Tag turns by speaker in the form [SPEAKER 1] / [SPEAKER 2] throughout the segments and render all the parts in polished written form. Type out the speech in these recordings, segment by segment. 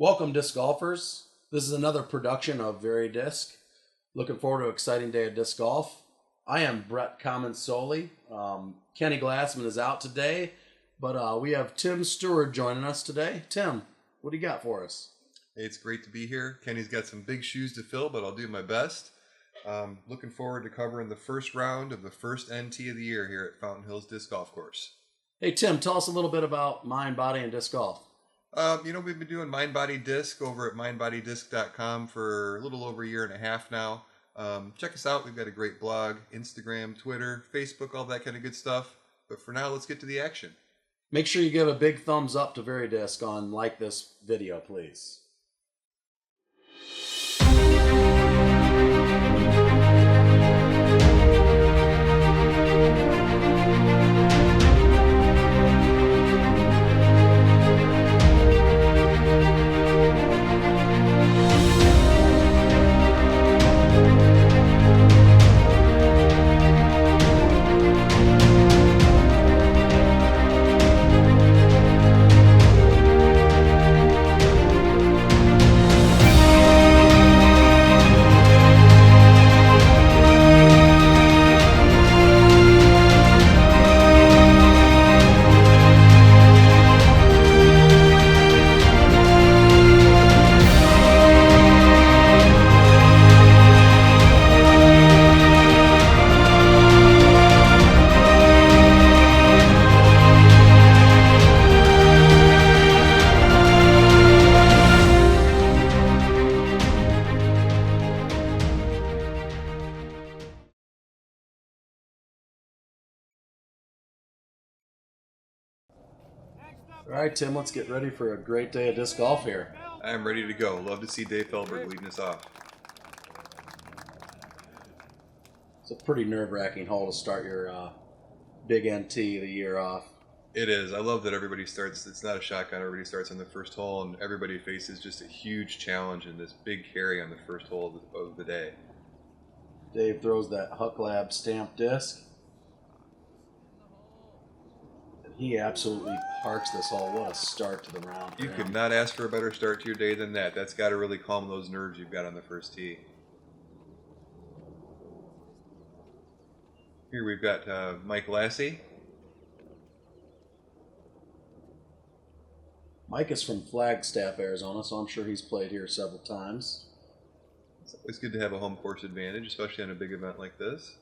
[SPEAKER 1] Welcome, disc golfers. This is another production of Viridisk. Looking forward to an exciting day of disc golf. I am Brett Comincioli. Kenny Glassman is out today, but we have Tim Steward joining us today. Tim, what do you got for us?
[SPEAKER 2] Hey, it's great to be here. Kenny's got some big shoes to fill, but I'll do my best. Looking forward to covering the first round of the first NT of the year here at Fountain Hills Disc Golf Course.
[SPEAKER 1] Hey, Tim, tell us a little bit about mind, body, and disc golf.
[SPEAKER 2] We've been doing Mind Body Disc over at mindbodydisc.com for a little over a year and a half now. Check us out. We've got a great blog, Instagram, Twitter, Facebook, all that kind of good stuff. But for now, let's get to the action.
[SPEAKER 1] Make sure you give a big thumbs up to Viridisk on like this video, please. All right, Tim, let's get ready for a great day of disc golf here.
[SPEAKER 2] I'm ready to go. Love to see Dave Feldberg leading us off.
[SPEAKER 1] It's a pretty nerve-wracking hole to start your big NT of the year off.
[SPEAKER 2] It is. I love that everybody starts, it's not a shotgun, everybody starts on the first hole, and everybody faces just a huge challenge in this big carry on the first hole of the day.
[SPEAKER 1] Dave throws that Huck Lab stamped disc. He absolutely parks this hole. What a start to the round.
[SPEAKER 2] You could not ask for a better start to your day than that. That's got to really calm those nerves you've got on the first tee. Here we've got Mike Lassuy.
[SPEAKER 1] Mike is from Flagstaff, Arizona, so I'm sure he's played here several times.
[SPEAKER 2] It's always good to have a home course advantage, especially on a big event like this.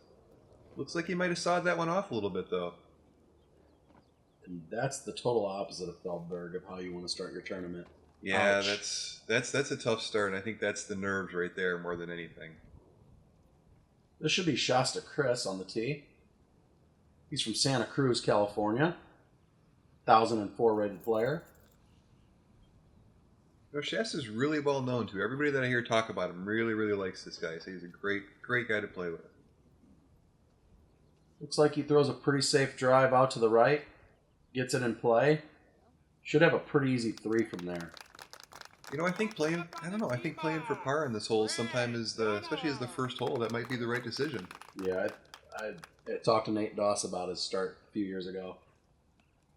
[SPEAKER 2] Looks like he might have sawed that one off a little bit, though.
[SPEAKER 1] And that's the total opposite of Feldberg of how you want to start your tournament.
[SPEAKER 2] Yeah,
[SPEAKER 1] Ouch.
[SPEAKER 2] that's a tough start, and I think that's the nerves right there more than anything.
[SPEAKER 1] This should be Shasta Criss on the tee. He's from Santa Cruz, California. 1004 rated player.
[SPEAKER 2] No, Shasta's really well known too. Everybody that I hear talk about him really, really likes this guy. So he's a great guy to play with.
[SPEAKER 1] Looks like he throws a pretty safe drive out to the right. Gets it in play. Should have a pretty easy three from there.
[SPEAKER 2] You know, I think playing for par in this hole sometime especially as the first hole, that might be the right decision.
[SPEAKER 1] Yeah, I talked to Nate Doss about his start a few years ago.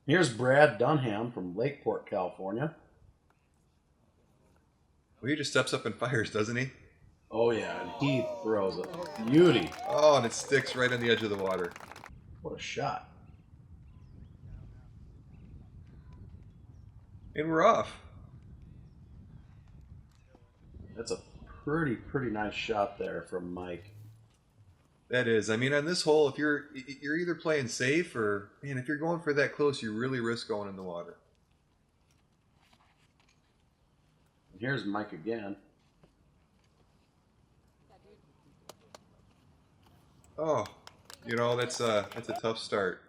[SPEAKER 1] Here's Brad Dunham from Lakeport, California.
[SPEAKER 2] Well, he just steps up and fires, doesn't he?
[SPEAKER 1] Oh yeah, and he throws a beauty.
[SPEAKER 2] Oh, and it sticks right on the edge of the water.
[SPEAKER 1] What a shot.
[SPEAKER 2] And we're off.
[SPEAKER 1] That's a pretty nice shot there from Mike.
[SPEAKER 2] That is. I mean, on this hole, if you're either playing safe or, man, if you're going for that close, you really risk going in the water.
[SPEAKER 1] And here's Mike again.
[SPEAKER 2] Oh, you know, that's a tough start.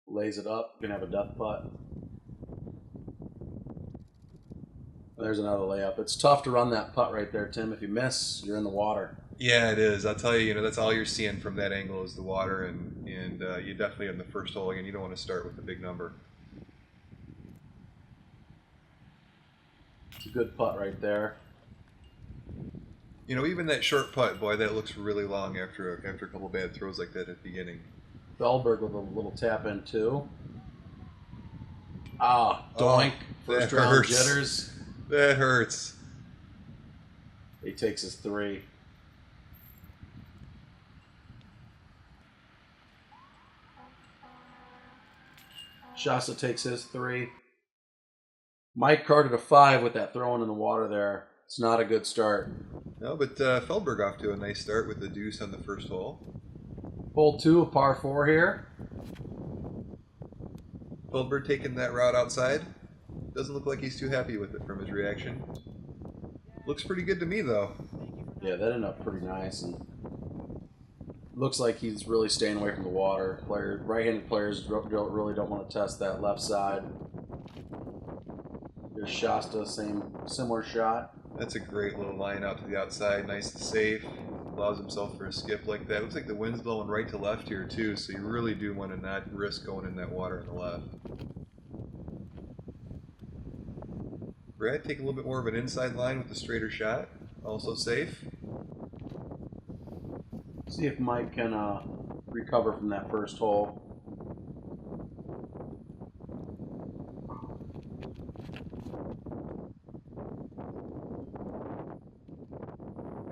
[SPEAKER 1] Lays it up. Gonna have a death putt. There's another layup. It's tough to run that putt right there, Tim. If you miss, you're in the water.
[SPEAKER 2] Yeah, it is. I'll tell you, that's all you're seeing from that angle is the water, and you definitely on the first hole again. You don't want to start with a big number.
[SPEAKER 1] It's a good putt right there.
[SPEAKER 2] You know, even that short putt, boy, that looks really long after a couple bad throws like that at the beginning.
[SPEAKER 1] Feldberg with a little tap in too. Ah, doink. First round
[SPEAKER 2] hurts.
[SPEAKER 1] jitters.
[SPEAKER 2] That hurts.
[SPEAKER 1] He takes his 3. Shasta takes his 3. Mike carded a 5 with that throwing in the water there. It's not a good start.
[SPEAKER 2] No, but Feldberg off to a nice start with the deuce on the first hole.
[SPEAKER 1] Hole 2, a par 4 here.
[SPEAKER 2] Feldberg taking that route outside. Doesn't look like he's too happy with it from his reaction. Looks pretty good to me, though.
[SPEAKER 1] Yeah, that ended up pretty nice. And looks like he's really staying away from the water. Right-handed players really don't want to test that left side. Here's Shasta, similar shot.
[SPEAKER 2] That's a great little line out to the outside. Nice and safe. Allows himself for a skip like that. Looks like the wind's blowing right to left here, too, so you really do want to not risk going in that water on the left. Brad, take a little bit more of an inside line with the straighter shot. Also safe.
[SPEAKER 1] See if Mike can recover from that first hole.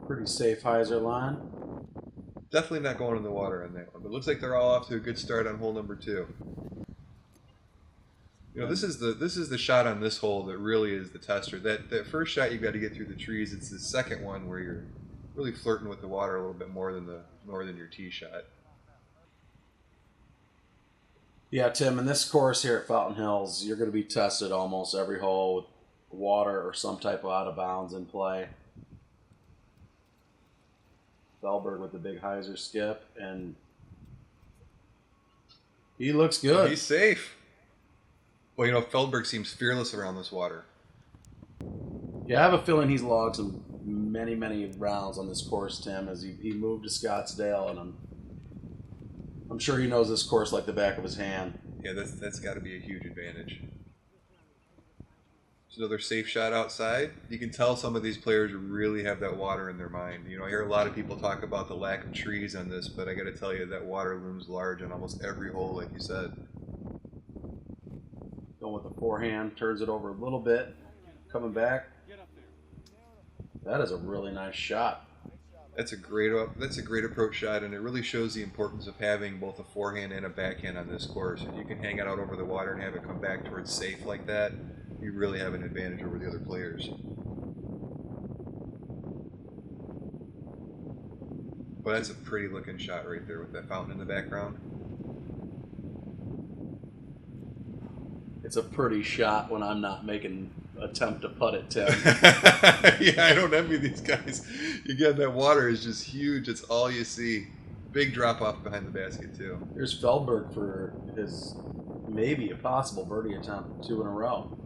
[SPEAKER 1] Pretty safe hyzer line.
[SPEAKER 2] Definitely not going in the water on that one, but it looks like they're all off to a good start on hole number 2. You know, this is the shot on this hole that really is the tester. That first shot you've got to get through the trees. It's the second one where you're really flirting with the water a little bit more than your tee shot.
[SPEAKER 1] Yeah, Tim, in this course here at Fountain Hills, you're going to be tested almost every hole with water or some type of out of bounds in play. Feldberg with the big hyzer skip, and he looks good.
[SPEAKER 2] He's safe. Well, you know, Feldberg seems fearless around this water.
[SPEAKER 1] Yeah, I have a feeling he's logged some many rounds on this course, Tim, as he moved to Scottsdale, and I'm sure he knows this course like the back of his hand.
[SPEAKER 2] Yeah, that's got to be a huge advantage. It's another safe shot outside. You can tell some of these players really have that water in their mind. You know, I hear a lot of people talk about the lack of trees on this, but I got to tell you that water looms large on almost every hole, like you said.
[SPEAKER 1] Going with the forehand, turns it over a little bit, coming back. That is a really nice shot.
[SPEAKER 2] That's a great approach shot, and it really shows the importance of having both a forehand and a backhand on this course. If you can hang it out over the water and have it come back towards safe like that, you really have an advantage over the other players. Well, that's a pretty looking shot right there with that fountain in the background.
[SPEAKER 1] It's a pretty shot when I'm not making an attempt to putt it, Tim.
[SPEAKER 2] Yeah, I don't envy these guys. Again, that water is just huge. It's all you see. Big drop off behind the basket, too.
[SPEAKER 1] Here's Feldberg for his maybe a possible birdie attempt 2 in a row.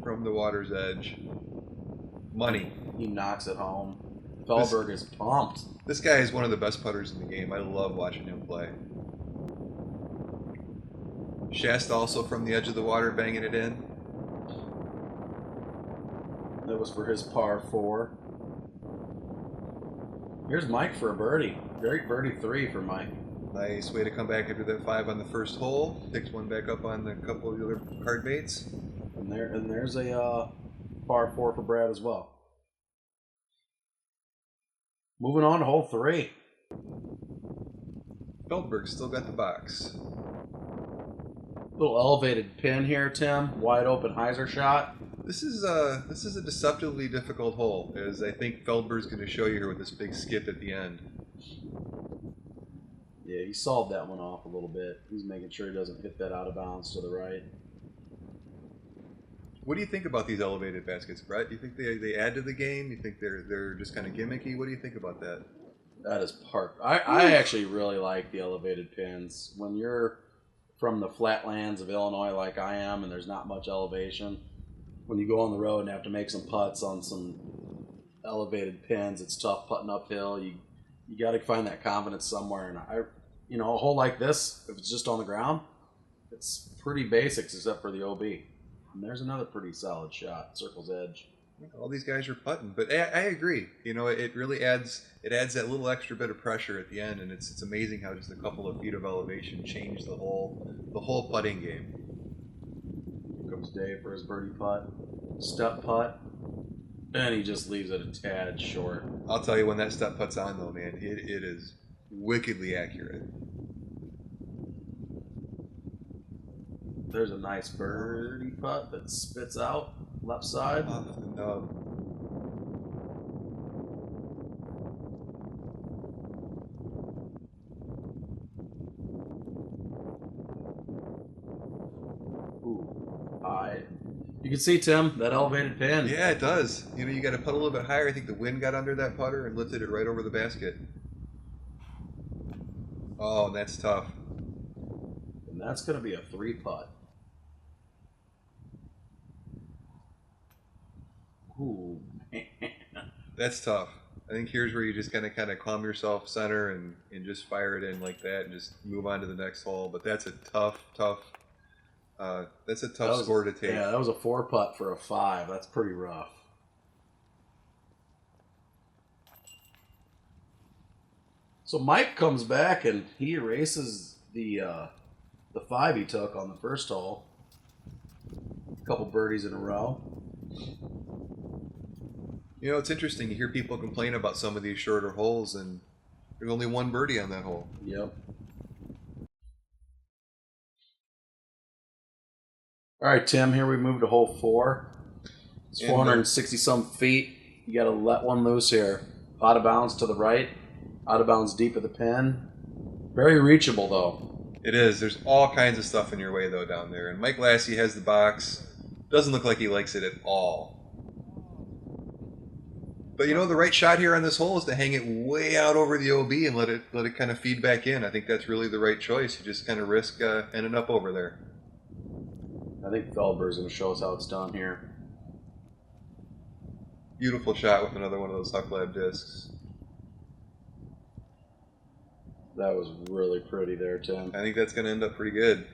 [SPEAKER 2] From the water's edge. Money.
[SPEAKER 1] He knocks it home. Feldberg is pumped.
[SPEAKER 2] This guy is one of the best putters in the game. I love watching him play. Shasta also from the edge of the water banging it in.
[SPEAKER 1] That was for his par 4. Here's Mike for a birdie. Great birdie 3 for Mike.
[SPEAKER 2] Nice way to come back after that 5 on the first hole. Picks one back up on the couple of the other card baits.
[SPEAKER 1] And there's a par 4 for Brad as well. Moving on to hole 3.
[SPEAKER 2] Feldberg still got the box.
[SPEAKER 1] Little elevated pin here, Tim. Wide open hyzer shot.
[SPEAKER 2] This is a deceptively difficult hole, as I think Feldberg's going to show you here with this big skip at the end.
[SPEAKER 1] Yeah, he solved that one off a little bit. He's making sure he doesn't hit that out of bounds to the right.
[SPEAKER 2] What do you think about these elevated baskets, Brett? Do you think they add to the game? You think they're just kind of gimmicky? What do you think about that?
[SPEAKER 1] That is part. I actually really like the elevated pins. When you're from the flatlands of Illinois like I am, and there's not much elevation, when you go on the road and have to make some putts on some elevated pins, it's tough putting uphill. You got to find that confidence somewhere. And a hole like this, if it's just on the ground, it's pretty basics except for the OB. And there's another pretty solid shot, circle's edge.
[SPEAKER 2] All these guys are putting, but I agree. You know, it really adds that little extra bit of pressure at the end, and it's amazing how just a couple of feet of elevation change the whole putting game.
[SPEAKER 1] Here comes Dave for his birdie putt, step putt, and he just leaves it a tad short.
[SPEAKER 2] I'll tell you, when that step putt's on though, man, it is wickedly accurate.
[SPEAKER 1] There's a nice birdie putt that spits out left side.
[SPEAKER 2] Off the nub.
[SPEAKER 1] Ooh, high. You can see, Tim, that elevated pin.
[SPEAKER 2] Yeah, it does. You know, you got to putt a little bit higher. I think the wind got under that putter and lifted it right over the basket. Oh, that's tough.
[SPEAKER 1] And that's going to be a 3 putt. Ooh, man.
[SPEAKER 2] That's tough. I think here's where you just kind of calm yourself, center, and just fire it in like that, and just move on to the next hole. But that's a tough score to take.
[SPEAKER 1] Yeah, that was a 4 putt for a 5. That's pretty rough. So Mike comes back and he erases the 5 he took on the first hole. A couple birdies in a row.
[SPEAKER 2] You know, it's interesting. You hear people complain about some of these shorter holes, and there's only 1 birdie on that hole.
[SPEAKER 1] Yep. All right, Tim, here we move to hole 4. It's 460 some feet. You got to let one loose here. Out of bounds to the right. Out of bounds deep at the pin. Very reachable, though.
[SPEAKER 2] It is. There's all kinds of stuff in your way, though, down there. And Mike Lassuy has the box. Doesn't look like he likes it at all. But you know, the right shot here on this hole is to hang it way out over the OB and let it kind of feed back in. I think that's really the right choice. You just kind of risk ending up over there.
[SPEAKER 1] I think Feldberg's going to show us how it's done here.
[SPEAKER 2] Beautiful shot with another one of those Huck Lab discs.
[SPEAKER 1] That was really pretty there, Tim.
[SPEAKER 2] I think that's going to end up pretty good.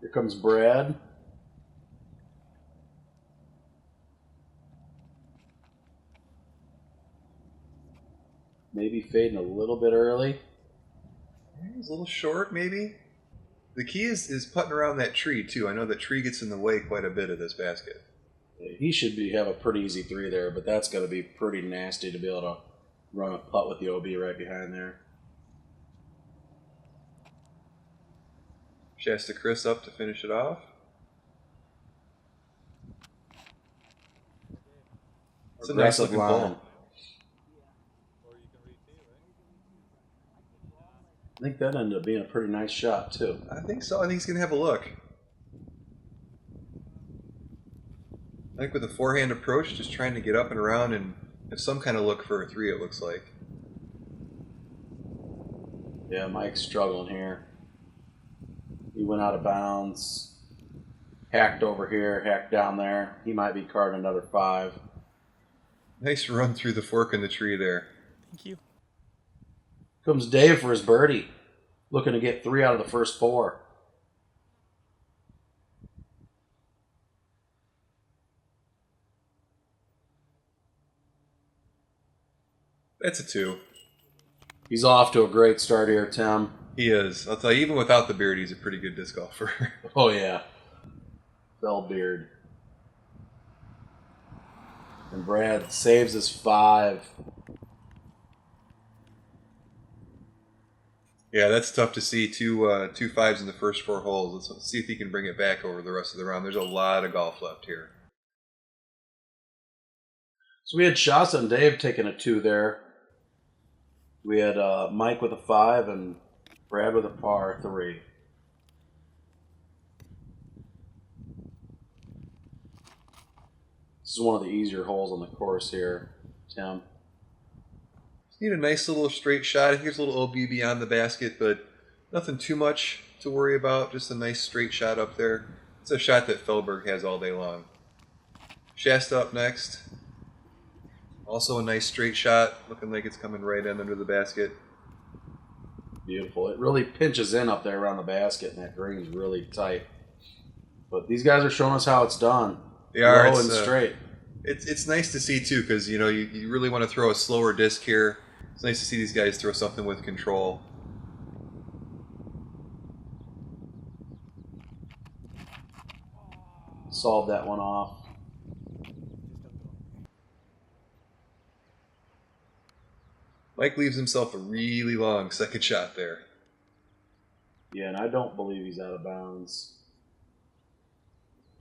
[SPEAKER 1] Here comes Brad. Maybe fading a little bit early.
[SPEAKER 2] He's a little short, maybe. The key is putting around that tree, too. I know that tree gets in the way quite a bit of this basket.
[SPEAKER 1] He should have a pretty easy 3 there, but that's going to be pretty nasty to be able to run a putt with the OB right behind there.
[SPEAKER 2] Shasta Criss up to finish it off. It's a nice looking ball.
[SPEAKER 1] I think that ended up being a pretty nice shot, too.
[SPEAKER 2] I think so. I think he's going to have a look. I think with a forehand approach, just trying to get up and around and have some kind of look for a 3, it looks like.
[SPEAKER 1] Yeah, Mike's struggling here. He went out of bounds. Hacked over here, hacked down there. He might be carding another 5.
[SPEAKER 2] Nice run through the fork in the tree there.
[SPEAKER 3] Thank you.
[SPEAKER 1] Comes Dave for his birdie. Looking to get 3 out of the first 4.
[SPEAKER 2] That's a 2.
[SPEAKER 1] He's off to a great start here, Tim.
[SPEAKER 2] He is. I'll tell you, even without the beard, he's a pretty good disc golfer.
[SPEAKER 1] Oh, yeah. Feldberg. And Brad saves his 5.
[SPEAKER 2] Yeah, that's tough to see. Two 5s in the first 4 holes. Let's see if he can bring it back over the rest of the round. There's a lot of golf left here.
[SPEAKER 1] So we had Shasta and Dave taking a 2 there. We had Mike with a 5 and Brad with a par 3. This is one of the easier holes on the course here, Tim.
[SPEAKER 2] Just need a nice little straight shot. Here's a little OB beyond the basket, but nothing too much to worry about. Just a nice straight shot up there. It's a shot that Feldberg has all day long. Shasta up next. Also a nice straight shot, looking like it's coming right in under the basket.
[SPEAKER 1] Beautiful. It really pinches in up there around the basket, and that green's really tight. But these guys are showing us how it's done.
[SPEAKER 2] They are.
[SPEAKER 1] Low and straight.
[SPEAKER 2] It's nice to see too, because you really want to throw a slower disc here. It's nice to see these guys throw something with control.
[SPEAKER 1] Solved that one off.
[SPEAKER 2] Mike leaves himself a really long second shot there.
[SPEAKER 1] Yeah, and I don't believe he's out of bounds.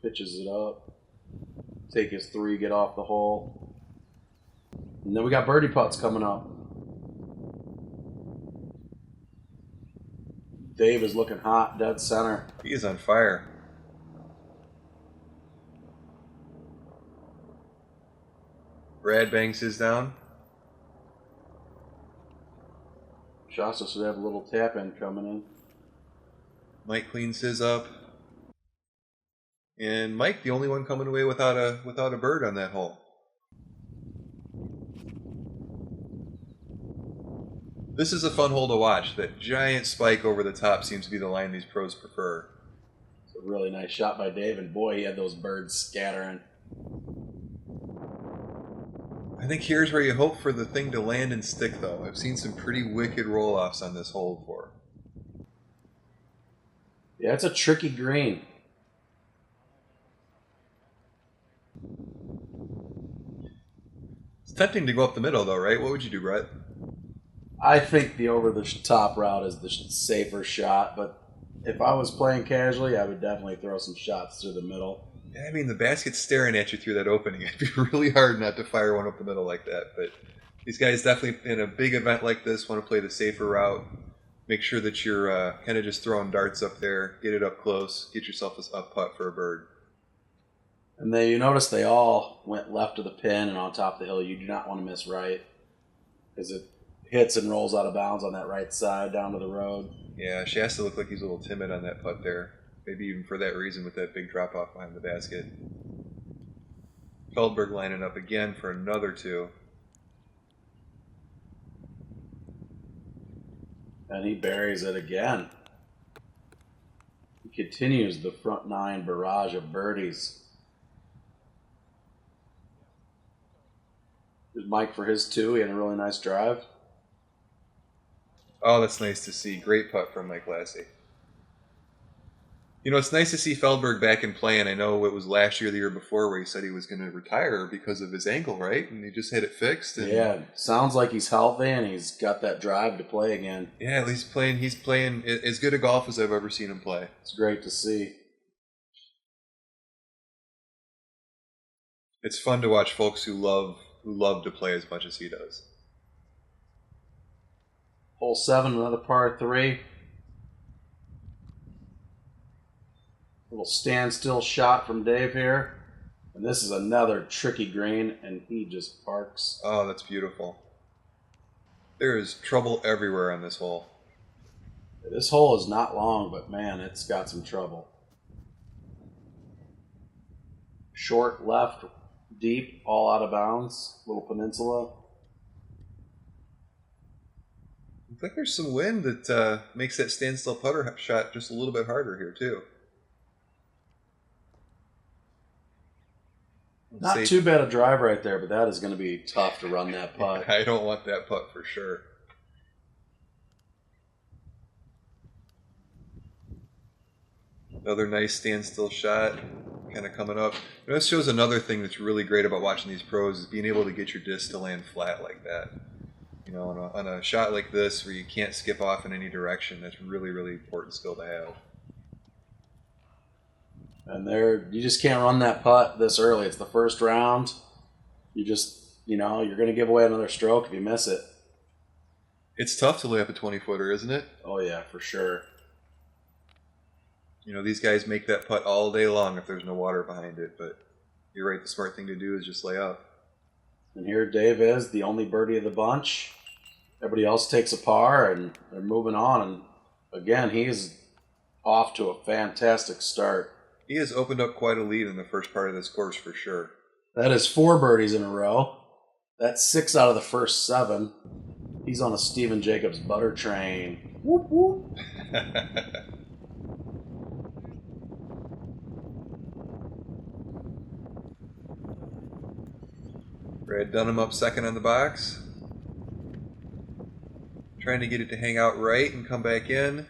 [SPEAKER 1] Pitches it up. Take his 3, get off the hole. And then we got birdie putts coming up. Dave is looking hot, dead center.
[SPEAKER 2] He is on fire. Brad bangs his down.
[SPEAKER 1] Shasta should have a little tap in coming in.
[SPEAKER 2] Mike cleans his up. And Mike, the only one coming away without a bird on that hole. This is a fun hole to watch. That giant spike over the top seems to be the line these pros prefer.
[SPEAKER 1] It's a really nice shot by Dave, and boy, he had those birds scattering.
[SPEAKER 2] I think here's where you hope for the thing to land and stick, though. I've seen some pretty wicked roll-offs on this hole before.
[SPEAKER 1] Yeah, it's a tricky green.
[SPEAKER 2] It's tempting to go up the middle, though, right? What would you do, Brett?
[SPEAKER 1] I think the over-the-top route is the safer shot, but if I was playing casually, I would definitely throw some shots through the middle.
[SPEAKER 2] Yeah, I mean, the basket's staring at you through that opening. It'd be really hard not to fire one up the middle like that. But these guys definitely, in a big event like this, want to play the safer route. Make sure that you're kind of just throwing darts up there. Get it up close. Get yourself a putt for a bird.
[SPEAKER 1] And then you notice they all went left of the pin and on top of the hill. You do not want to miss right, because it hits and rolls out of bounds on that right side down to the road.
[SPEAKER 2] Yeah, Shasta looked like he's a little timid on that putt there. Maybe even for that reason with that big drop-off behind the basket. Feldberg lining up again for another 2.
[SPEAKER 1] And he buries it again. He continues the front 9 barrage of birdies. There's Mike for his 2. He had a really nice drive.
[SPEAKER 2] Oh, that's nice to see. Great putt from Mike Lassuy. You know, it's nice to see Feldberg back in play, and I know it was last year, the year before, where he said he was going to retire because of his ankle, right? And he just had it fixed. And
[SPEAKER 1] yeah, sounds like he's healthy and he's got that drive to play again.
[SPEAKER 2] Yeah, at least he's playing as good a golf as I've ever seen him play.
[SPEAKER 1] It's great to see.
[SPEAKER 2] It's fun to watch folks who love to play as much as he does.
[SPEAKER 1] Hole 7, another par 3. Little standstill shot from Dave here. And this is another tricky green, and he just parks.
[SPEAKER 2] Oh, that's beautiful. There is trouble everywhere on this hole.
[SPEAKER 1] This hole is not long, but man, it's got some trouble. Short left, deep, all out of bounds. Little peninsula.
[SPEAKER 2] I think there's some wind that makes that standstill putter shot just a little bit harder here, too.
[SPEAKER 1] Not too bad a drive right there, but that is going to be tough to run that putt.
[SPEAKER 2] I don't want that putt for sure. Another nice standstill shot, kind of coming up. You know, this shows another thing that's really great about watching these pros is being able to get your disc to land flat like that. You know, on a shot like this where you can't skip off in any direction, that's really, really important skill to have.
[SPEAKER 1] And you just can't run that putt this early. It's the first round. You just, you're going to give away another stroke if you miss it.
[SPEAKER 2] It's tough to lay up a 20-footer, isn't it?
[SPEAKER 1] Oh, yeah, for sure.
[SPEAKER 2] You know, these guys make that putt all day long if there's no water behind it, but you're right, the smart thing to do is just lay up.
[SPEAKER 1] And here Dave is, the only birdie of the bunch. Everybody else takes a par, and they're moving on. And again, he's off to a fantastic start.
[SPEAKER 2] He has opened up quite a lead in the first part of this course for sure.
[SPEAKER 1] That is 4 birdies in a row. That's 6 out of the first 7. He's on a Stephen Jacobs butter train. Whoop, whoop.
[SPEAKER 2] Dunham up second on the box. Trying to get it to hang out right and come back in.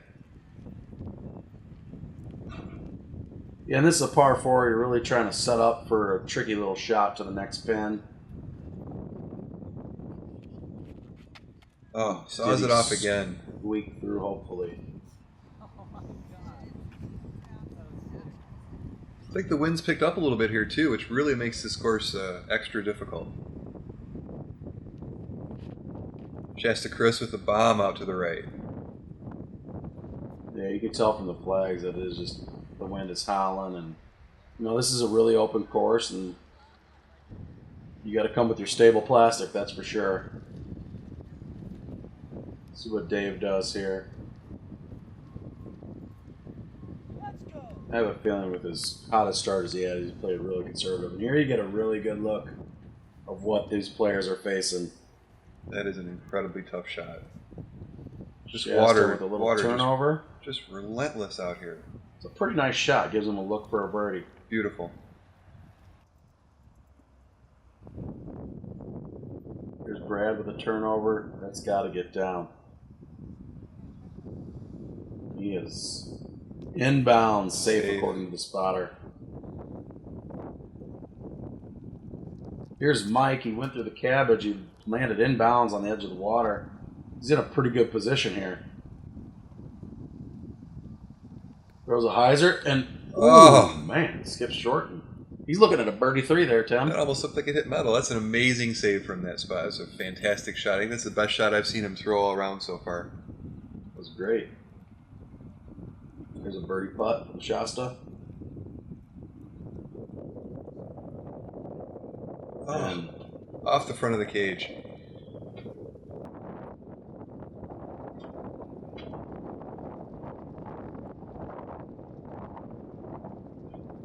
[SPEAKER 1] Yeah, and this is a par 4. You're really trying to set up for a tricky little shot to the next pin.
[SPEAKER 2] Oh, saws it off again.
[SPEAKER 1] Weak through, hopefully.
[SPEAKER 2] I think the wind's picked up a little bit here too, which really makes this course extra difficult. Shasta Criss with the bomb out to the right.
[SPEAKER 1] Yeah, you can tell from the flags that it is just the wind is howling, and you know this is a really open course, and you got to come with your stable plastic, that's for sure. See what Dave does here. I have a feeling with as hot a start as he had, he's played really conservative. And here you get a really good look of what these players are facing.
[SPEAKER 2] That is an incredibly tough shot. Just
[SPEAKER 1] Shasta
[SPEAKER 2] water
[SPEAKER 1] with a little
[SPEAKER 2] water
[SPEAKER 1] turnover.
[SPEAKER 2] Just relentless out here.
[SPEAKER 1] It's a pretty nice shot. Gives him a look for a birdie.
[SPEAKER 2] Beautiful.
[SPEAKER 1] Here's Brad with a turnover. That's got to get down. He is inbound, safe according to the spotter. Here's Mike. He went through the cabbage. He landed inbounds on the edge of the water. He's in a pretty good position here. Throws a hyzer and man, skips short. And he's looking at a birdie 3 there, Tim.
[SPEAKER 2] That almost looked like it hit metal. That's an amazing save from that spot. It's a fantastic shot. I think that's the best shot I've seen him throw all around so far.
[SPEAKER 1] That was great. There's a birdie putt from Shasta.
[SPEAKER 2] And off the front of the cage.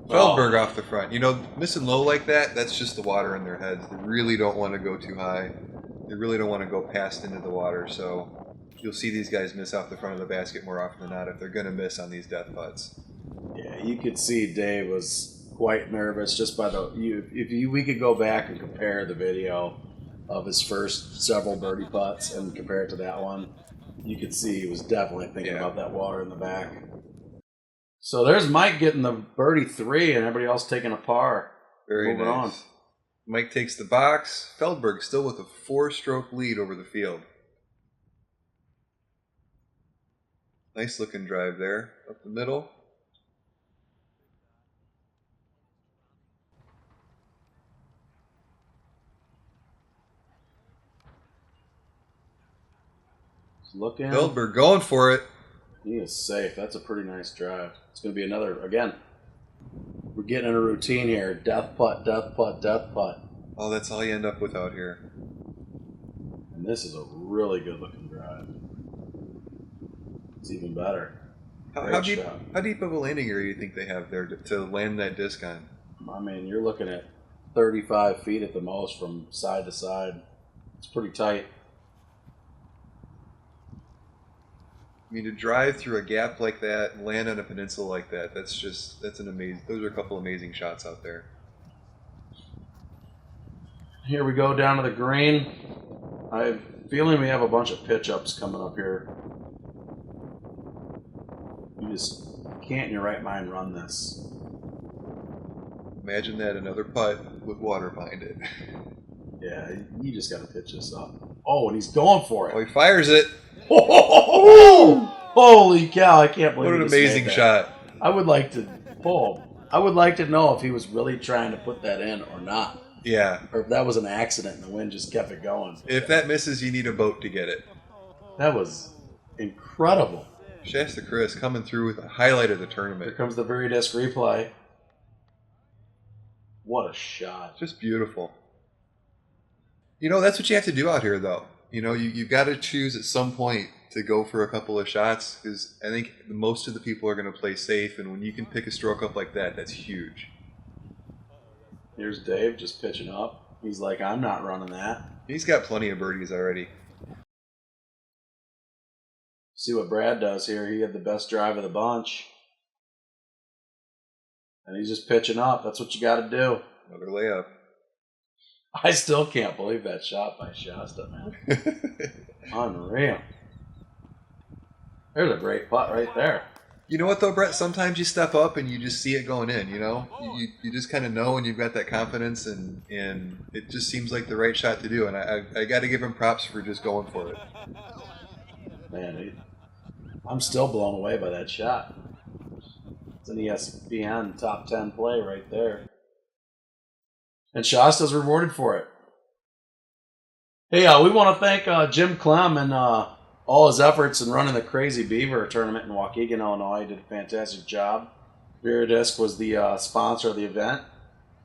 [SPEAKER 2] Feldberg off the front. You know, missing low like that, that's just the water in their heads. They really don't want to go too high. They really don't want to go past into the water, so you'll see these guys miss off the front of the basket more often than not if they're going to miss on these death putts.
[SPEAKER 1] Yeah, you could see Dave was quite nervous just by we could go back and compare the video of his first several birdie putts and compare it to that one. You could see he was definitely thinking about that water in the back. So there's Mike getting the birdie 3 and everybody else taking a par.
[SPEAKER 2] Very
[SPEAKER 1] Moving
[SPEAKER 2] nice. On. Mike takes the box. Feldberg still with a 4-stroke lead over the field. Nice looking drive there, up the middle.
[SPEAKER 1] Looking.
[SPEAKER 2] Feldberg going for it.
[SPEAKER 1] He is safe. That's a pretty nice drive. It's going to be another, again, we're getting in a routine here. Death putt, death putt, death putt.
[SPEAKER 2] Oh, that's all you end up with out here.
[SPEAKER 1] And this is a really good looking drive. It's even better.
[SPEAKER 2] How deep of a landing area do you think they have there to land that disc on?
[SPEAKER 1] I mean, you're looking at 35 feet at the most from side to side. It's pretty tight.
[SPEAKER 2] I mean, to drive through a gap like that and land on a peninsula like that, that's an amazing, those are a couple amazing shots out there.
[SPEAKER 1] Here we go down to the green. I have a feeling we have a bunch of pitch ups coming up here. You just can't in your right mind run this.
[SPEAKER 2] Imagine that, another putt with water behind it.
[SPEAKER 1] Yeah, you just got to pitch this up. Oh, and he's going for it.
[SPEAKER 2] Oh, he fires it.
[SPEAKER 1] Oh, holy cow, I can't believe
[SPEAKER 2] what an amazing shot.
[SPEAKER 1] I would like to know if he was really trying to put that in or not.
[SPEAKER 2] Yeah.
[SPEAKER 1] Or if that was an accident and the wind just kept it going.
[SPEAKER 2] If that misses, you need a boat to get it.
[SPEAKER 1] That was incredible.
[SPEAKER 2] Shasta Criss coming through with a highlight of the tournament.
[SPEAKER 1] Here comes the Viridisk replay. What a shot.
[SPEAKER 2] Just beautiful. You know, that's what you have to do out here, though. You know, you've got to choose at some point to go for a couple of shots because I think most of the people are going to play safe, and when you can pick a stroke up like that, that's huge.
[SPEAKER 1] Here's Dave just pitching up. He's like, I'm not running that.
[SPEAKER 2] He's got plenty of birdies already.
[SPEAKER 1] See what Brad does here. He had the best drive of the bunch. And he's just pitching up. That's what you got to do.
[SPEAKER 2] Another layup.
[SPEAKER 1] I still can't believe that shot by Shasta, man. Unreal. There's a great putt right there.
[SPEAKER 2] You know what though, Brett? Sometimes you step up and you just see it going in. You know, you just kind of know, and you've got that confidence, and it just seems like the right shot to do. And I got to give him props for just going for it.
[SPEAKER 1] Man, I'm still blown away by that shot. It's an ESPN top 10 play right there. And Shasta's rewarded for it. Hey, we want to thank Jim Clem and all his efforts in running the Crazy Beaver tournament in Waukegan, Illinois. He did a fantastic job. Viridisk was the sponsor of the event,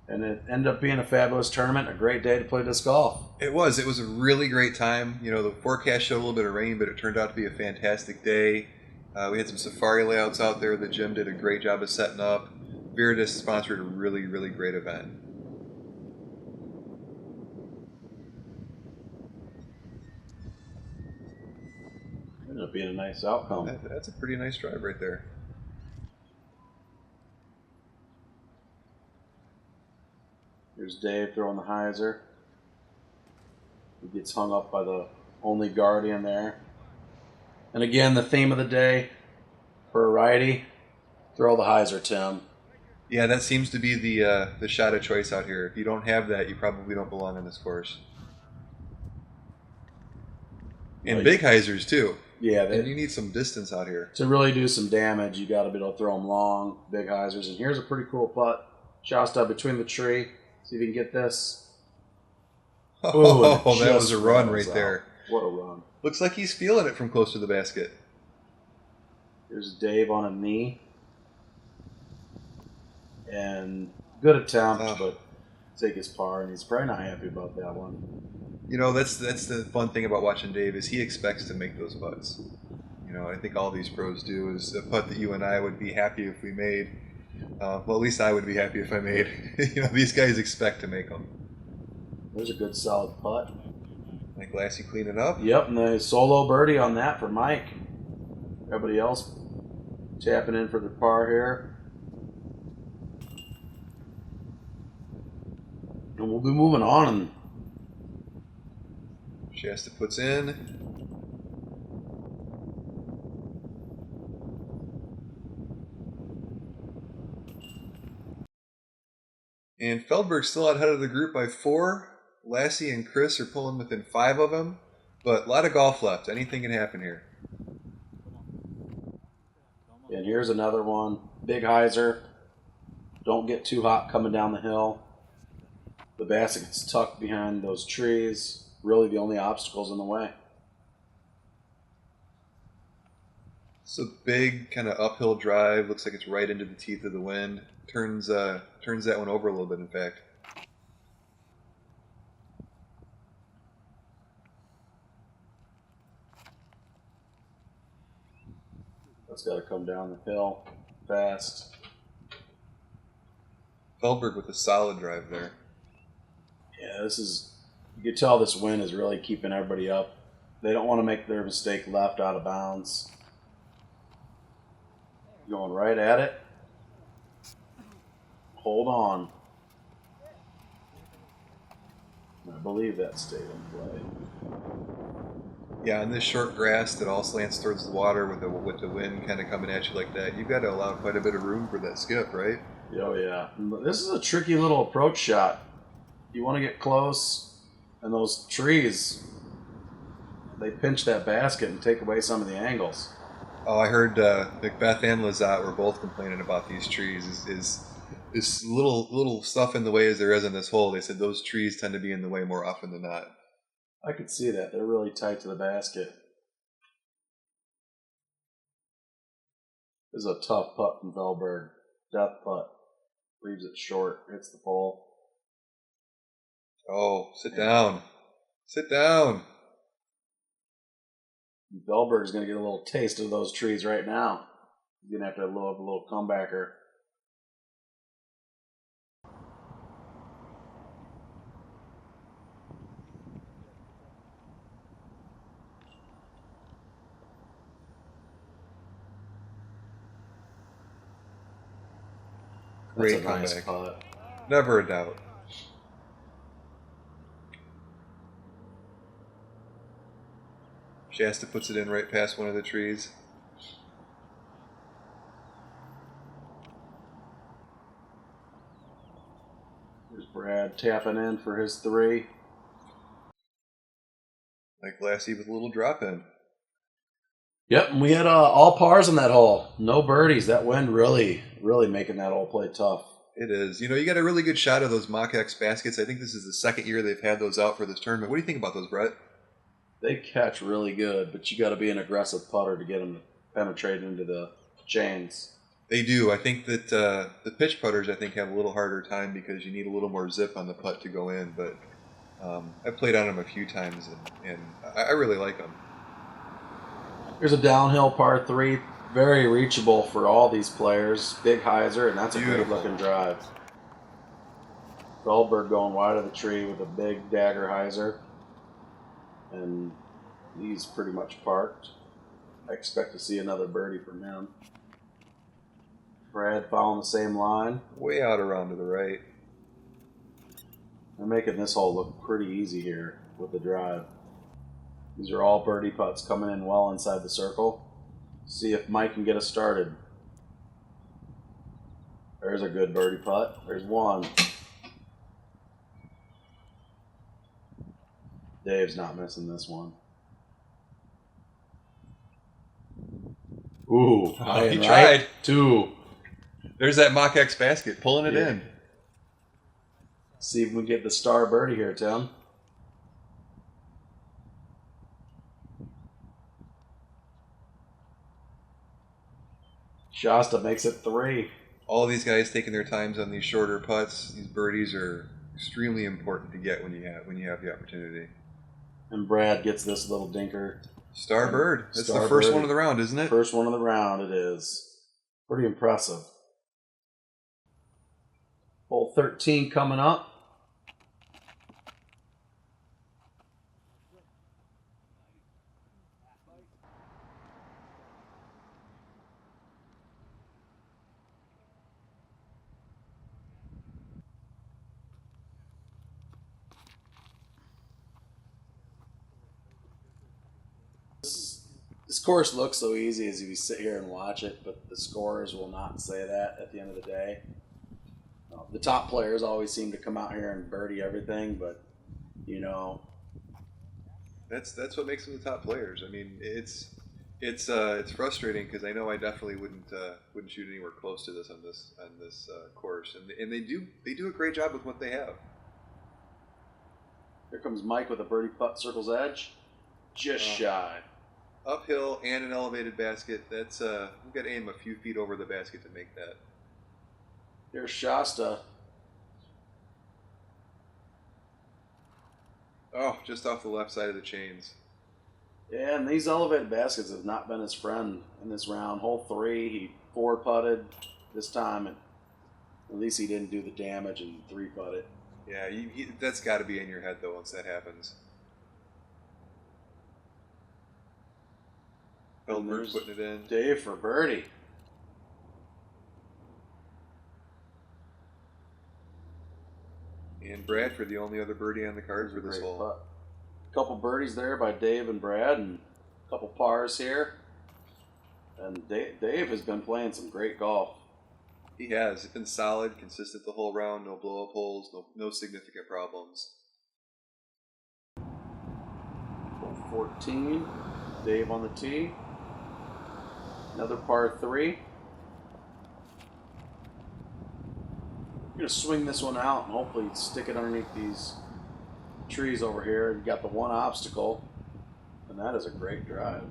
[SPEAKER 1] and it ended up being a fabulous tournament, a great day to play disc golf.
[SPEAKER 2] It was a really great time. You know, the forecast showed a little bit of rain, but it turned out to be a fantastic day. We had some safari layouts out there that Jim did a great job of setting up. Viridisk sponsored a really, really great event.
[SPEAKER 1] Ended up being a nice outcome.
[SPEAKER 2] That's a pretty nice drive right there.
[SPEAKER 1] Here's Dave throwing the hyzer. He gets hung up by the only guardian there. And again, the theme of the day for a righty, throw the hyzer, Tim.
[SPEAKER 2] Yeah, that seems to be the shot of choice out here. If you don't have that, you probably don't belong on this course. And big hyzers too.
[SPEAKER 1] Yeah,
[SPEAKER 2] and you need some distance out here.
[SPEAKER 1] To really do some damage, you got to be able to throw them long, big hyzers. And here's a pretty cool putt. Shasta between the tree. See if you can get this.
[SPEAKER 2] Oh, that was a run right there.
[SPEAKER 1] What a run.
[SPEAKER 2] Looks like he's feeling it from close to the basket.
[SPEAKER 1] Here's Dave on a knee. And good attempt, but take his par, and he's probably not happy about that one.
[SPEAKER 2] You know, that's the fun thing about watching Dave is he expects to make those putts. You know, I think all these pros do is a putt that you and I would be happy if we made. Well, at least I would be happy if I made. You know, these guys expect to make them.
[SPEAKER 1] There's a good solid putt.
[SPEAKER 2] Like Lassuy cleaning up.
[SPEAKER 1] Yep, and the solo birdie on that for Mike. Everybody else tapping in for the par here. And we'll be moving on. And
[SPEAKER 2] Shasta puts in. And Feldberg's still out ahead of the group by 4. Lassuy and Criss are pulling within 5 of him. But a lot of golf left. Anything can happen here.
[SPEAKER 1] And here's another one. Big hyzer. Don't get too hot coming down the hill. The basket gets tucked behind those trees. Really the only obstacles in the way.
[SPEAKER 2] It's a big kind of uphill drive. Looks like it's right into the teeth of the wind. Turns that one over a little bit, in fact.
[SPEAKER 1] That's got to come down the hill fast.
[SPEAKER 2] Feldberg with a solid drive there.
[SPEAKER 1] Yeah, this is, you can tell this wind is really keeping everybody up. They don't want to make their mistake left out of bounds. Going right at it. Hold on. I believe that stayed in play.
[SPEAKER 2] Yeah, on this short grass that all slants towards the water with the wind kind of coming at you like that, you've got to allow quite a bit of room for that skip, right?
[SPEAKER 1] Oh yeah. This is a tricky little approach shot. You want to get close, and those trees, they pinch that basket and take away some of the angles.
[SPEAKER 2] Oh, I heard Macbeth and Lazat were both complaining about these trees. Is little stuff in the way as there is in this hole. They said those trees tend to be in the way more often than not.
[SPEAKER 1] I could see that. They're really tight to the basket. This is a tough putt from Feldberg. Death putt. Leaves it short. Hits the pole.
[SPEAKER 2] Oh, sit down. Sit down.
[SPEAKER 1] Feldberg's going to get a little taste of those trees right now. He's going to have to have a little comebacker.
[SPEAKER 2] Great
[SPEAKER 1] That's a
[SPEAKER 2] comeback.
[SPEAKER 1] nice putt.
[SPEAKER 2] Never a doubt. Shasta puts it in right past one of the trees.
[SPEAKER 1] There's Brad tapping in for his 3.
[SPEAKER 2] Like Lassuy with a little drop in.
[SPEAKER 1] Yep, and we had all pars on that hole. No birdies. That wind really making that hole play tough.
[SPEAKER 2] It is. You know, you got a really good shot of those Mach X baskets. I think this is the second year they've had those out for this tournament. What do you think about those, Brett?
[SPEAKER 1] They catch really good, but you got to be an aggressive putter to get them to penetrate into the chains.
[SPEAKER 2] They do. I think that the pitch putters, I think, have a little harder time because you need a little more zip on the putt to go in. But I've played on them a few times, and I really like them.
[SPEAKER 1] Here's a downhill par 3, very reachable for all these players. Big hyzer, and that's a great looking drive. Feldberg going wide of the tree with a big dagger hyzer, and he's pretty much parked. I expect to see another birdie from him. Brad following the same line.
[SPEAKER 2] Way out around to the right.
[SPEAKER 1] They're making this hole look pretty easy here with the drive. These are all birdie putts coming in well inside the circle. See if Mike can get us started. There's a good birdie putt. There's one. Dave's not missing this one. Ooh,
[SPEAKER 2] he tried.
[SPEAKER 1] Right. 2.
[SPEAKER 2] There's that Mach X basket, pulling it in.
[SPEAKER 1] See if we can get the star birdie here, Tim. Shasta makes it 3.
[SPEAKER 2] All these guys taking their times on these shorter putts. These birdies are extremely important to get when you have the opportunity.
[SPEAKER 1] And Brad gets this little dinker.
[SPEAKER 2] Star bird. That's
[SPEAKER 1] Star
[SPEAKER 2] the first
[SPEAKER 1] birdie.
[SPEAKER 2] one of the round, isn't it?
[SPEAKER 1] First one of the round, it is. Pretty impressive. Hole 13 coming up. This course looks so easy as you sit here and watch it, but the scorers will not say that at the end of the day. The top players always seem to come out here and birdie everything, but you know,
[SPEAKER 2] that's what makes them the top players. I mean, it's frustrating because I know I definitely wouldn't shoot anywhere close to this on this course, and they do a great job with what they have.
[SPEAKER 1] Here comes Mike with a birdie putt, circle's edge, just shy.
[SPEAKER 2] Uphill and an elevated basket. That's we've got to aim a few feet over the basket to make that.
[SPEAKER 1] There's Shasta.
[SPEAKER 2] Oh, just off the left side of the chains.
[SPEAKER 1] Yeah, and these elevated baskets have not been his friend in this round. Hole 3, he 4-putted this time, and at least he didn't do the damage and 3-putted.
[SPEAKER 2] Yeah, that's got to be in your head though once that happens. Feldberg putting it in.
[SPEAKER 1] Dave for birdie.
[SPEAKER 2] And Bradford, the only other birdie on the card for this hole.
[SPEAKER 1] Putt. Couple birdies there by Dave and Brad, and a couple pars here. And Dave has been playing some great golf.
[SPEAKER 2] He has. It's been solid, consistent the whole round. No blow-up holes, no significant problems.
[SPEAKER 1] Hole 14, Dave on the tee. Another par 3. I'm going to swing this one out and hopefully stick it underneath these trees over here. You got the one obstacle, and that is a great drive.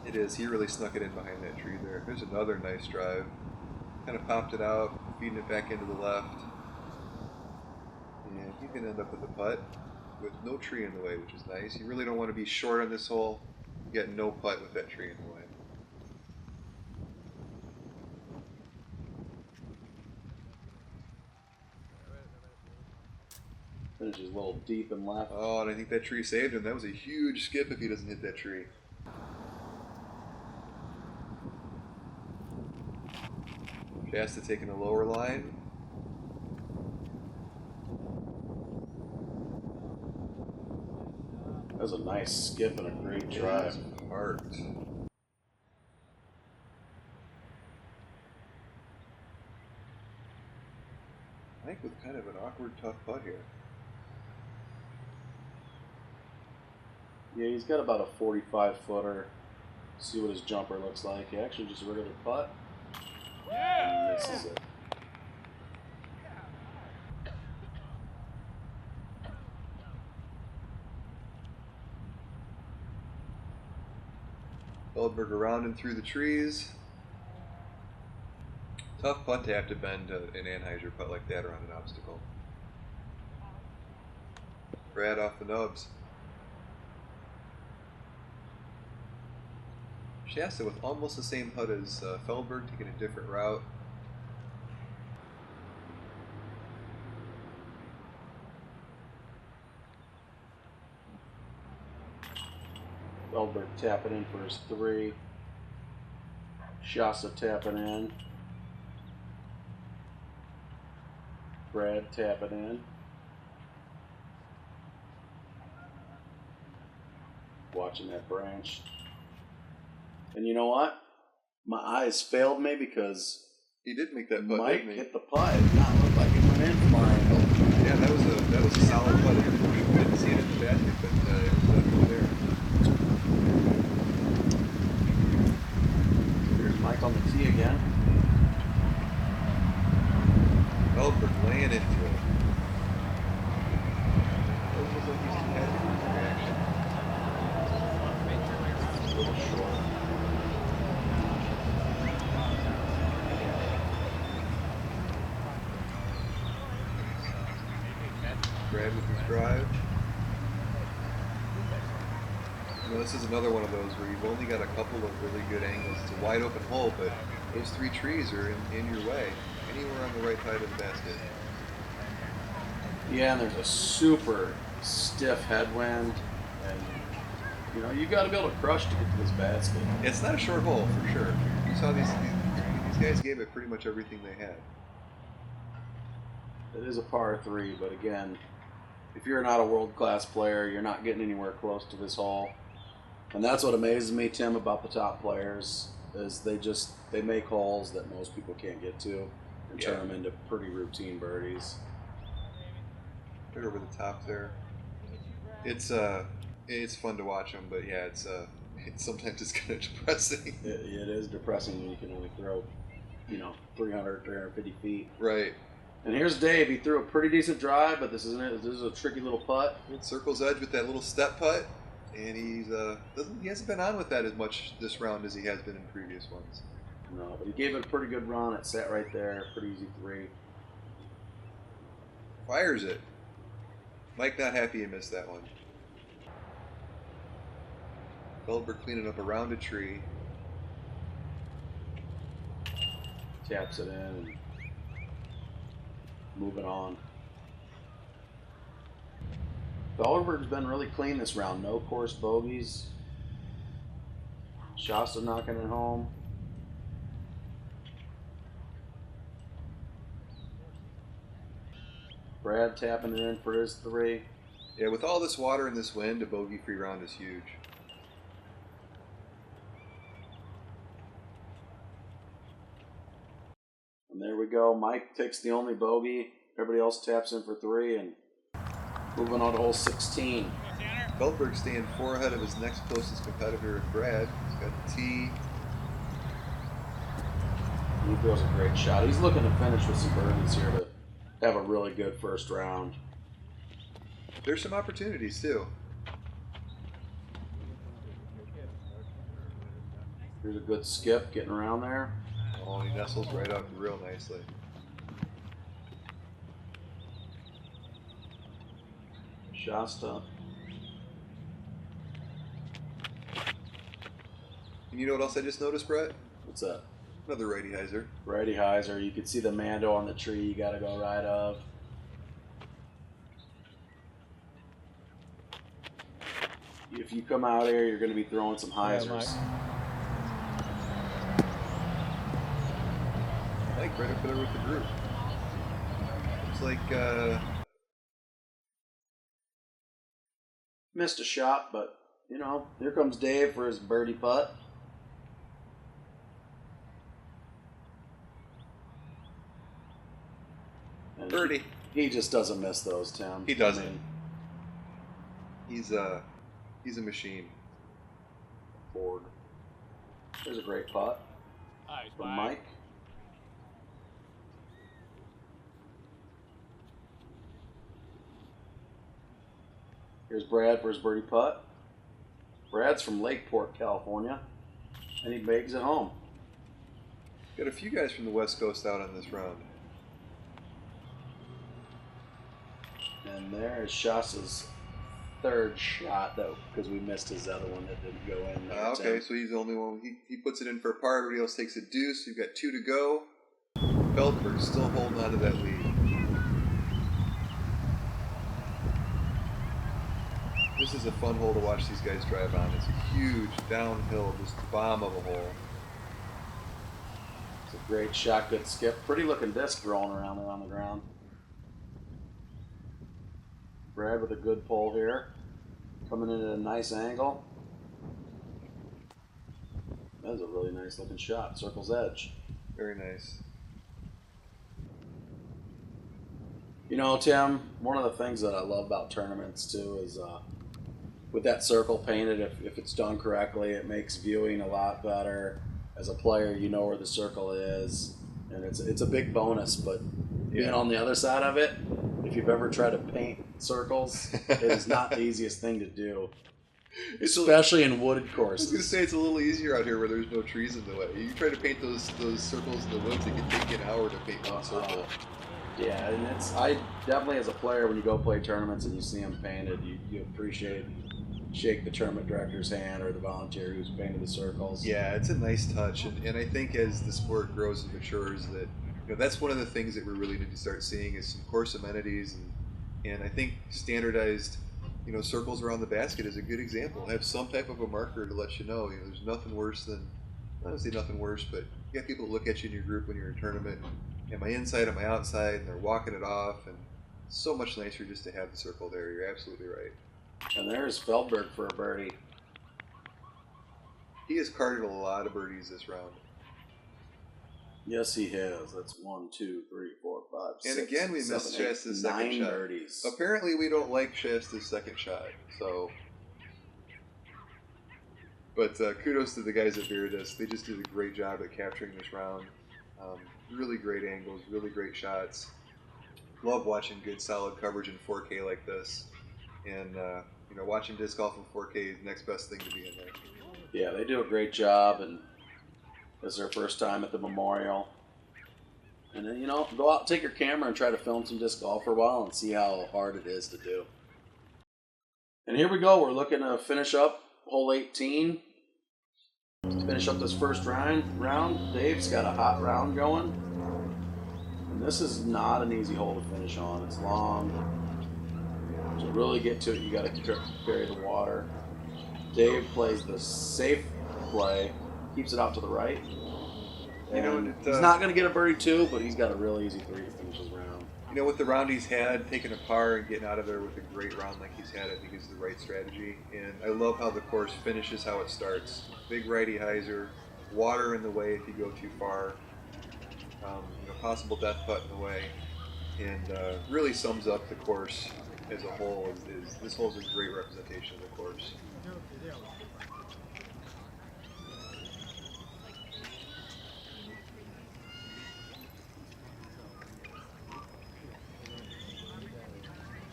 [SPEAKER 2] It is. He really snuck it in behind that tree there. There's another nice drive. Kind of popped it out, feeding it back into the left. And he can end up with a putt with no tree in the way, which is nice. You really don't want to be short on this hole. You get no putt with that tree in the way.
[SPEAKER 1] Finishes a little deep and left.
[SPEAKER 2] Oh, and I think that tree saved him. That was a huge skip if he doesn't hit that tree. Shasta taking a lower line.
[SPEAKER 1] was a nice skip and a great drive.
[SPEAKER 2] Art. Mike with kind of an awkward, tough putt here.
[SPEAKER 1] Yeah, he's got about a 45-footer. See what his jumper looks like. He actually just a regular putt. And misses it.
[SPEAKER 2] Feldberg around and through the trees. Tough putt to have to bend an Anheuser putt like that around an obstacle. Brad off the nubs. Shasta with almost the same putt as Feldberg, taking a different route.
[SPEAKER 1] Feldberg tapping in for his 3. Shasta tapping in. Brad tapping in. Watching that branch. And you know what? My eyes failed me because
[SPEAKER 2] He did make that putt,
[SPEAKER 1] Mike
[SPEAKER 2] didn't he?
[SPEAKER 1] hit the putt. It did not look like it went in from our angle.
[SPEAKER 2] Yeah, that was a solid putt. We didn't see it in the basket, but it was definitely there.
[SPEAKER 1] Here's Mike on the tee again.
[SPEAKER 2] Feldberg laying into it. Doesn't look like he's too happy with his reaction.
[SPEAKER 1] A little short.
[SPEAKER 2] Brad with his drive. You know, this is another one of those where you've only got a couple of really good angles. It's a wide open hole, but those 3 trees are in your way. Anywhere on the right side of the basket.
[SPEAKER 1] Yeah, and there's a super stiff headwind, and you know you got to be able to crush to get to this basket.
[SPEAKER 2] It's not a short hole for sure. You saw these guys gave it pretty much everything they had.
[SPEAKER 1] It is a par 3, but again, if you're not a world-class player, you're not getting anywhere close to this hole. And that's what amazes me, Tim, about the top players, is they make holes that most people can't get to and turn them into pretty routine birdies.
[SPEAKER 2] Right over the top there. It's fun to watch them, but yeah, it's sometimes it's kind of depressing.
[SPEAKER 1] It is depressing when you can only throw, 300, 350 feet.
[SPEAKER 2] Right.
[SPEAKER 1] And here's Dave. He threw a pretty decent drive, but this is a tricky little putt.
[SPEAKER 2] It circles edge with that little step putt, and he hasn't been on with that as much this round as he has been in previous ones.
[SPEAKER 1] No, but he gave it a pretty good run. It sat right there. Pretty easy 3.
[SPEAKER 2] Fires it. Mike not happy he missed that one. Feldberg cleaning up around a tree.
[SPEAKER 1] Taps it in and moving on. Feldberg's been really clean this round. No course bogeys. Shasta knocking it home. Brad tapping it in for his 3.
[SPEAKER 2] Yeah, with all this water and this wind, a bogey-free round is huge.
[SPEAKER 1] And there we go. Mike takes the only bogey. Everybody else taps in for 3 and moving on to hole 16.
[SPEAKER 2] Feldberg staying 4 ahead of his next closest competitor, Brad. He's got the tee.
[SPEAKER 1] He throws a great shot. He's looking to finish with some birdies here to have a really good first round.
[SPEAKER 2] There's some opportunities too.
[SPEAKER 1] Here's a good skip getting around there.
[SPEAKER 2] Oh, and he nestles right up real nicely.
[SPEAKER 1] Shasta.
[SPEAKER 2] And you know what else I just noticed, Brett?
[SPEAKER 1] What's that?
[SPEAKER 2] Another righty hyzer.
[SPEAKER 1] Righty hyzer. You can see the Mando on the tree you got to go right of. If you come out here, you're going to be throwing some hyzers.
[SPEAKER 2] Mike right up there with the group. Looks like
[SPEAKER 1] Missed a shot, but, you know, here comes Dave for his birdie putt. And
[SPEAKER 2] Birdie.
[SPEAKER 1] He just doesn't miss those, Tim.
[SPEAKER 2] He doesn't. He's a machine.
[SPEAKER 1] Ford. There's a great putt from Mike. Here's Brad for his birdie putt. Brad's from Lakeport, California, and he makes it home.
[SPEAKER 2] Got a few guys from the West Coast out on this round.
[SPEAKER 1] And there's Shas's third shot, though, because we missed his other one that didn't go in there.
[SPEAKER 2] Okay, so he's the only one. He puts it in for a par. Everybody else takes a deuce. You've got 2 to go. Feldberg's still holding on to that lead. This is a fun hole to watch these guys drive on. It's a huge downhill, just bomb of a hole.
[SPEAKER 1] It's a great shot, good skip. Pretty looking disc rolling around there on the ground. Brad with a good pull here. Coming in at a nice angle. That was a really nice looking shot. Circle's edge.
[SPEAKER 2] Very nice.
[SPEAKER 1] You know, Tim, one of the things that I love about tournaments too is with that circle painted, if it's done correctly, it makes viewing a lot better. As a player, you know where the circle is, and it's a big bonus. But being on the other side of it, if you've ever tried to paint circles, it is not the easiest thing to do, especially in wooded courses.
[SPEAKER 2] I was going to say it's a little easier out here where there's no trees in the way. You try to paint those circles in the woods, it can take you an hour to paint one circle.
[SPEAKER 1] Yeah, and I definitely, as a player, when you go play tournaments and you see them painted, you appreciate, shake the tournament director's hand or the volunteer who's painted the circles.
[SPEAKER 2] Yeah, it's a nice touch, and I think as the sport grows and matures, that that's one of the things that we really need to start seeing is some course amenities, and I think standardized circles around the basket is a good example. Have some type of a marker to let you know. There's nothing worse than, I don't say nothing worse, but you got people look at you in your group when you're in a tournament. Am I inside? Am I outside? And they're walking it off, and it's so much nicer just to have the circle there. You're absolutely right.
[SPEAKER 1] And there's Feldberg for a birdie.
[SPEAKER 2] He has carded a lot of birdies this round.
[SPEAKER 1] Yes, he has. That's 1, 2, 3, 4, 5, 6.
[SPEAKER 2] And again, we missed Shasta's second
[SPEAKER 1] 9
[SPEAKER 2] shot.
[SPEAKER 1] birdies.
[SPEAKER 2] Apparently, we don't like Shasta's second shot. So, but kudos to the guys at Viridisk. They just did a great job at capturing this round. Really great angles, really great shots. Love watching good, solid coverage in 4K like this. And watching disc golf in 4K is the next best thing to be in there.
[SPEAKER 1] Yeah, they do a great job, and it's their first time at the Memorial. And then, go out, take your camera, and try to film some disc golf for a while and see how hard it is to do. And here we go. We're looking to finish up hole 18. To finish up this first round. Dave's got a hot round going. And this is not an easy hole to finish on. It's long. To really get to it, you got to carry the water. Dave plays the safe play, keeps it out to the right. And he's not going to get a birdie too, but he's got a real easy 3 to finish his round.
[SPEAKER 2] With the round he's had, taking a par and getting out of there with a great round like he's had, I think is the right strategy. And I love how the course finishes how it starts. Big righty hyzer, water in the way if you go too far, possible death putt in the way, and really sums up the course as a whole. This hole's a great representation of the course.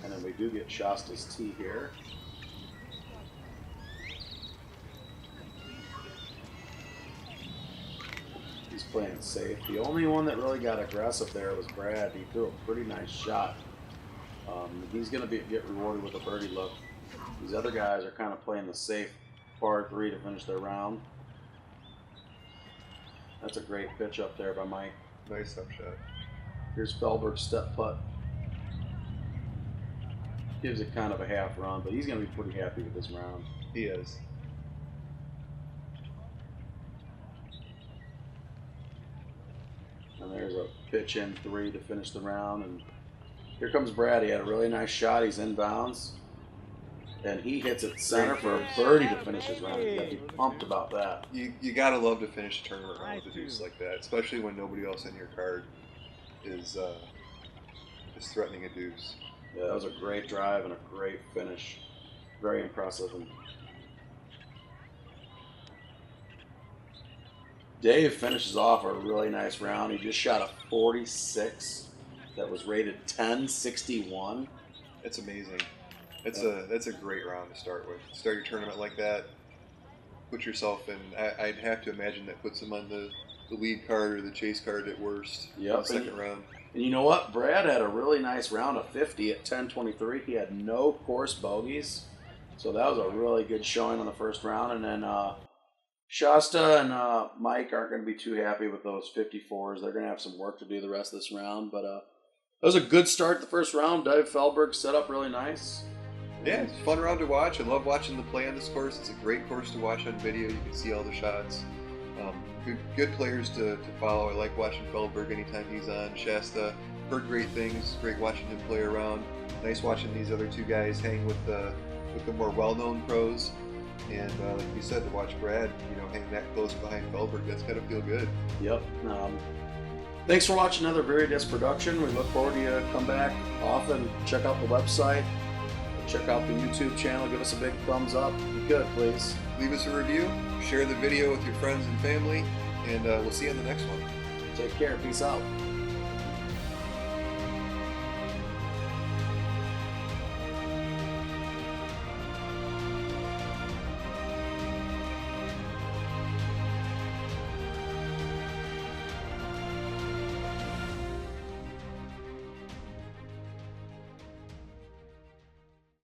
[SPEAKER 1] And then we do get Shasta's tee here. He's playing it safe. The only one that really got aggressive there was Brad. He threw a pretty nice shot. He's going to get rewarded with a birdie look. These other guys are kind of playing the safe par 3 to finish their round. That's a great pitch up there by Mike.
[SPEAKER 2] Nice up shot.
[SPEAKER 1] Here's Feldberg's step putt. Gives it kind of a half run, but he's going to be pretty happy with this round.
[SPEAKER 2] He is.
[SPEAKER 1] And there's a pitch in 3 to finish the round. And here comes Brad. He had a really nice shot. He's inbounds. and he hits it center for a birdie to finish his round. You got to be pumped about that.
[SPEAKER 2] You gotta love to finish a tournament round with a deuce like that, especially when nobody else in your card is threatening a deuce.
[SPEAKER 1] Yeah, that was a great drive and a great finish. Very impressive. And Dave finishes off a really nice round. He just shot a 46 that was rated 1061.
[SPEAKER 2] It's amazing. That's a great round to start with. Start your tournament like that. Put yourself in. I'd have to imagine that puts him on the lead card or the chase card at worst.
[SPEAKER 1] Yep.
[SPEAKER 2] In the second round.
[SPEAKER 1] And you know what? Brad had a really nice round of 50 at 1023. He had no course bogeys. So that was a really good showing on the first round. And then Shasta and Mike aren't going to be too happy with those 54s. They're going to have some work to do the rest of this round. But that was a good start to the first round. Dave Feldberg set up really nice.
[SPEAKER 2] Yeah, it's a fun round to watch. I love watching the play on this course. It's a great course to watch on video. You can see all the shots. Good players to follow. I like watching Feldberg anytime he's on. Shasta, heard great things. Great watching him play around. Nice watching these other two guys hang with the more well-known pros. And like you said, to watch Brad, hang that close behind Feldberg, that's gotta feel good.
[SPEAKER 1] Yep. Thanks for watching another Viridisk production. We look forward to you come back often. Check out the website. Check out the YouTube channel. Give us a big thumbs up. If you could, please.
[SPEAKER 2] Leave us a review. Share the video with your friends and family. And we'll see you on the next one.
[SPEAKER 1] Take care. Peace out.